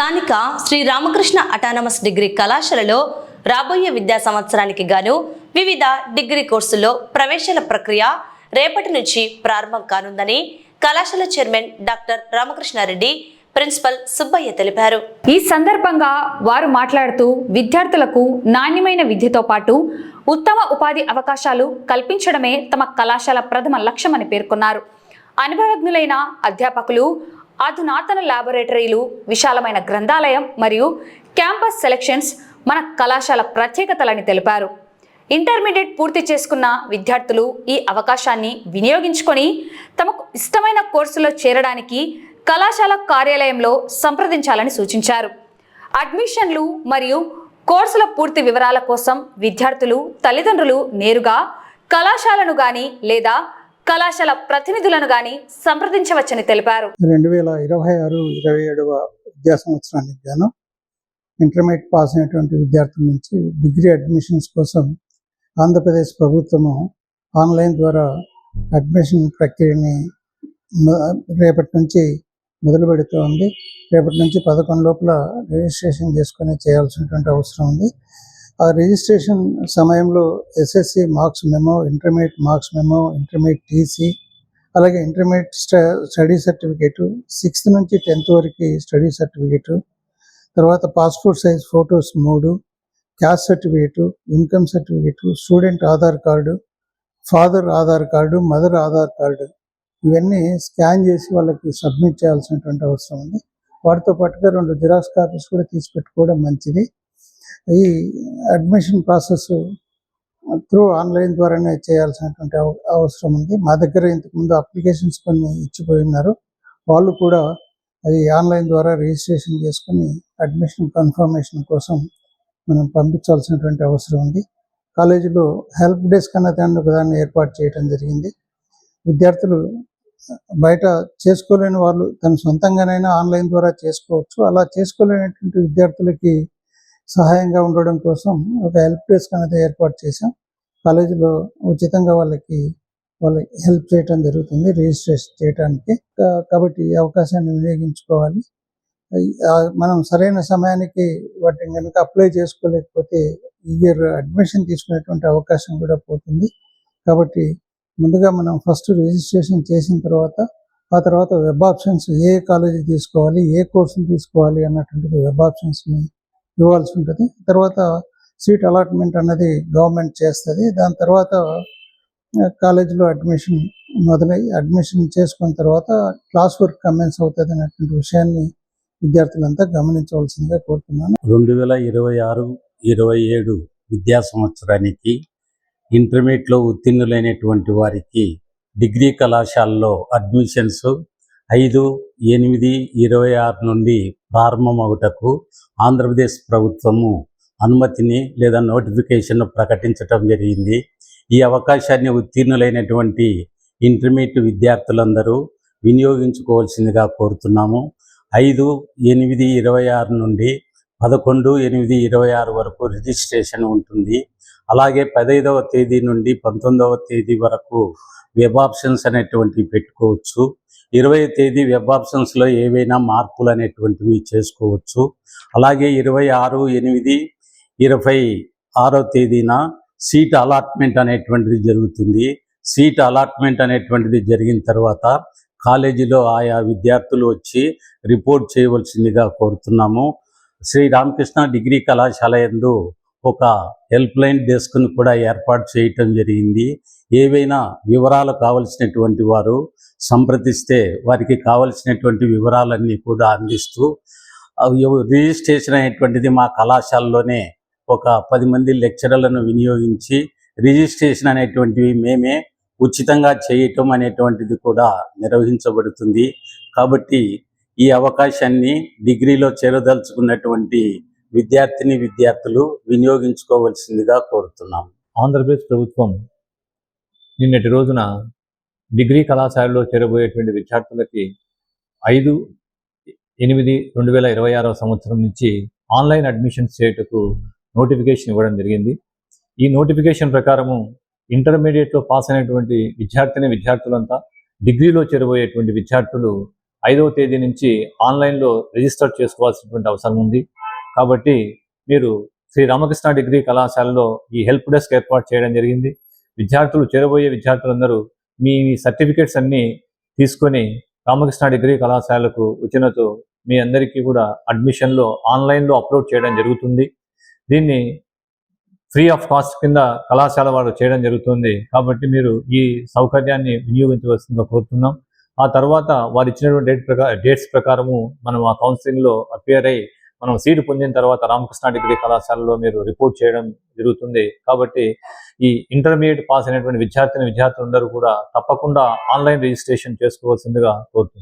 స్థానిక Shri Ramakrishna autonomous degree కళాశాలలో రాబోయే విద్యా సంవత్సరానికి గాను వివిధ డిగ్రీ కోర్సుల్లో ప్రవేశాల ప్రక్రియ రేపటి నుంచి ప్రారంభం కానుందని కళాశాల chairman doctor Ramakrishna Reddy, principal Subbaiah తెలిపారు. ఈ సందర్భంగా వారు మాట్లాడుతూ విద్యార్థులకు నాణ్యమైన విద్యతో పాటు ఉత్తమ ఉపాధి అవకాశాలు కల్పించడమే తమ కళాశాల ప్రథమ లక్ష్యమని పేర్కొన్నారు. అనుభవజ్ఞులైన అధ్యాపకులు, అధునాతన ల్యాబొరేటరీలు, విశాలమైన గ్రంథాలయం మరియు క్యాంపస్ సెలక్షన్స్ మన కళాశాల ప్రత్యేకతలని తెలిపారు. ఇంటర్మీడియట్ పూర్తి చేసుకున్న విద్యార్థులు ఈ అవకాశాన్ని వినియోగించుకొని తమకు ఇష్టమైన కోర్సులో చేరడానికి కళాశాల కార్యాలయంలో సంప్రదించాలని సూచించారు. అడ్మిషన్లు మరియు కోర్సుల పూర్తి వివరాల కోసం విద్యార్థులు, తల్లిదండ్రులు నేరుగా కళాశాలను గాని లేదా కళాశాల ప్రతినిధులను గాని సంప్రదించవచ్చని తెలిపారు. 2026-27 విద్యా సంవత్సరానికి గాను ఇంటర్మీడియట్ పాస్ అయినటువంటి విద్యార్థుల నుంచి డిగ్రీ అడ్మిషన్స్ కోసం ఆంధ్రప్రదేశ్ ప్రభుత్వము ఆన్లైన్ ద్వారా అడ్మిషన్ ప్రక్రియని రేపటి నుంచి మొదలు పెడుతోంది. రేపటి నుంచి 11 లోపల రిజిస్ట్రేషన్ చేసుకొని చేయాల్సినటువంటి అవసరం ఉంది. ఆ రిజిస్ట్రేషన్ సమయంలో SSC marks memo, intermediate marks memo, intermediate TC, అలాగే ఇంటర్మీడియట్ స్టడీ సర్టిఫికేటు, 6th నుంచి 10th వరకు స్టడీ సర్టిఫికేటు, తర్వాత passport size photos 3, caste certificate, income certificate, student Aadhaar card, father Aadhaar card, mother Aadhaar card, ఇవన్నీ స్కాన్ చేసి వాళ్ళకి సబ్మిట్ చేయాల్సినటువంటి అవసరం ఉంది. వాటితో పాటుగా 2 జిరాక్స్ కాపీస్ కూడా తీసి పెట్టుకోవడం మంచిది. ఈ అడ్మిషన్ ప్రాసెస్ త్రూ ఆన్లైన్ ద్వారానే చేయాల్సినటువంటి అవసరం ఉంది. మా దగ్గర ఇంతకుముందు అప్లికేషన్స్ కొన్ని ఇచ్చిపోయి ఉన్నారు. వాళ్ళు కూడా అది ఆన్లైన్ ద్వారా రిజిస్ట్రేషన్ చేసుకుని అడ్మిషన్ కన్ఫర్మేషన్ కోసం మనం పంపించాల్సినటువంటి అవసరం ఉంది. కాలేజీలో హెల్ప్ డెస్క్ అన్నదాన్ని ఒకదాన్ని ఏర్పాటు చేయడం జరిగింది. విద్యార్థులు బయట చేసుకోలేని వాళ్ళు తన సొంతంగానైనా ఆన్లైన్ ద్వారా చేసుకోవచ్చు. అలా చేసుకోలేనటువంటి విద్యార్థులకి సహాయంగా ఉండడం కోసం ఒక హెల్ప్ డెస్క్ అనేది ఏర్పాటు చేశాం. కాలేజీలో ఉచితంగా వాళ్ళకి హెల్ప్ చేయడం జరుగుతుంది రిజిస్ట్రేషన్ చేయడానికి. కాబట్టి ఈ అవకాశాన్ని వినియోగించుకోవాలి. మనం సరైన సమయానికి వాటిని కనుక అప్లై చేసుకోలేకపోతే ఈ ఇయర్ అడ్మిషన్ తీసుకునేటువంటి అవకాశం కూడా పోతుంది. కాబట్టి ముందుగా మనం ఫస్ట్ రిజిస్ట్రేషన్ చేసిన తర్వాత ఆ తర్వాత వెబ్ ఆప్షన్స్ ఏ కాలేజీ తీసుకోవాలి, ఏ కోర్సులు తీసుకోవాలి అన్నటువంటిది వెబ్ ఆప్షన్స్ని ఇవ్వాల్సి ఉంటుంది. తర్వాత సీట్ అలాట్మెంట్ అన్నది గవర్నమెంట్ చేస్తుంది. దాని తర్వాత కాలేజీలో అడ్మిషన్ అడ్మిషన్ చేసుకున్న తర్వాత క్లాస్ వర్క్ కమెన్స్ అవుతుంది అన్నటువంటి విషయాన్ని విద్యార్థులంతా గమనించవలసిందిగా కోరుతున్నాను. 2026-27 విద్యా సంవత్సరానికి ఇంటర్మీడియట్లో ఉత్తీర్ణులైనటువంటి వారికి డిగ్రీ కళాశాలలో అడ్మిషన్స్ 5/8/26 నుండి ప్రారంభమవుటకు ఆంధ్రప్రదేశ్ ప్రభుత్వము అనుమతిని లేదా నోటిఫికేషన్ ప్రకటించడం జరిగింది. ఈ అవకాశాన్ని ఉత్తీర్ణులైనటువంటి ఇంటర్మీడియట్ విద్యార్థులందరూ వినియోగించుకోవాల్సిందిగా కోరుతున్నాము. 5/8/26 నుండి 11/8/26 వరకు రిజిస్ట్రేషన్ ఉంటుంది. అలాగే 15వ తేదీ నుండి 19వ తేదీ వరకు వెబ్ ఆప్షన్స్ అనేటువంటివి పెట్టుకోవచ్చు. 20వ తేదీ వెబ్ ఆప్షన్స్లో ఏవైనా మార్పులు అనేటువంటివి చేసుకోవచ్చు. అలాగే 26/8/26వ తేదీన సీట్ అలాట్మెంట్ అనేటువంటిది జరుగుతుంది. సీట్ అలాట్మెంట్ అనేటువంటిది జరిగిన తర్వాత కాలేజీలో ఆయా విద్యార్థులు వచ్చి రిపోర్ట్ చేయవలసిందిగా కోరుతున్నాము. శ్రీ రామకృష్ణ డిగ్రీ కళాశాల యందు ఒక హెల్ప్ లైన్ డెస్క్ను కూడా ఏర్పాటు చేయటం జరిగింది. ఏవైనా వివరాలు కావలసినటువంటి వారు సంప్రదిస్తే వారికి కావలసినటువంటి వివరాలన్నీ కూడా అందిస్తూ రిజిస్ట్రేషన్ అనేటువంటిది మా కళాశాలలోనే ఒక 10 మంది లెక్చరర్లను వినియోగించి రిజిస్ట్రేషన్ అనేటువంటివి మేమే ఉచితంగా చేయటం అనేటువంటిది కూడా నిర్వహించబడుతుంది. కాబట్టి ఈ అవకాశాన్ని డిగ్రీలో చేరదలుచుకున్నటువంటి విద్యార్థులు వినియోగించుకోవాల్సిందిగా కోరుతున్నాం. ఆంధ్రప్రదేశ్ ప్రభుత్వం నిన్నటి రోజున డిగ్రీ కళాశాలలో చేరబోయేటువంటి విద్యార్థులకి 5/8/2026 సంవత్సరం నుంచి ఆన్లైన్ అడ్మిషన్స్ చేయుటకు నోటిఫికేషన్ ఇవ్వడం జరిగింది. ఈ నోటిఫికేషన్ ప్రకారము ఇంటర్మీడియట్లో పాస్ అయినటువంటి విద్యార్థులంతా డిగ్రీలో చేరబోయేటువంటి విద్యార్థులు 5వ తేదీ నుంచి ఆన్లైన్లో రిజిస్టర్ చేసుకోవాల్సినటువంటి అవసరం ఉంది. కాబట్టి మీరు శ్రీ రామకృష్ణ డిగ్రీ కళాశాలలో ఈ హెల్ప్ డెస్క్ ఏర్పాటు చేయడం జరిగింది. చేరబోయే విద్యార్థులందరూ మీ సర్టిఫికేట్స్ అన్నీ తీసుకొని రామకృష్ణ డిగ్రీ కళాశాలకు వచ్చినతో మీ అందరికీ కూడా అడ్మిషన్లో ఆన్లైన్లో అప్లోడ్ చేయడం జరుగుతుంది. దీన్ని ఫ్రీ ఆఫ్ కాస్ట్ కింద కళాశాల వారు చేయడం జరుగుతుంది. కాబట్టి మీరు ఈ సౌకర్యాన్ని వినియోగించవలసిందిగా కోరుతున్నాం. ఆ తర్వాత వారు ఇచ్చినటువంటి డేట్స్ ప్రకారము మనం ఆ కౌన్సిలింగ్లో అపియర్ అయ్యి మనం సీటు పొందిన తర్వాత రామకృష్ణ డిగ్రీ కళాశాలలో మీరు రిపోర్ట్ చేయడం జరుగుతుంది. కాబట్టి ఈ ఇంటర్మీడియట్ పాస్ అయినటువంటి విద్యార్థులందరూ కూడా తప్పకుండా ఆన్లైన్ రిజిస్ట్రేషన్ చేసుకోవాల్సిందిగా కోరుతున్నాం.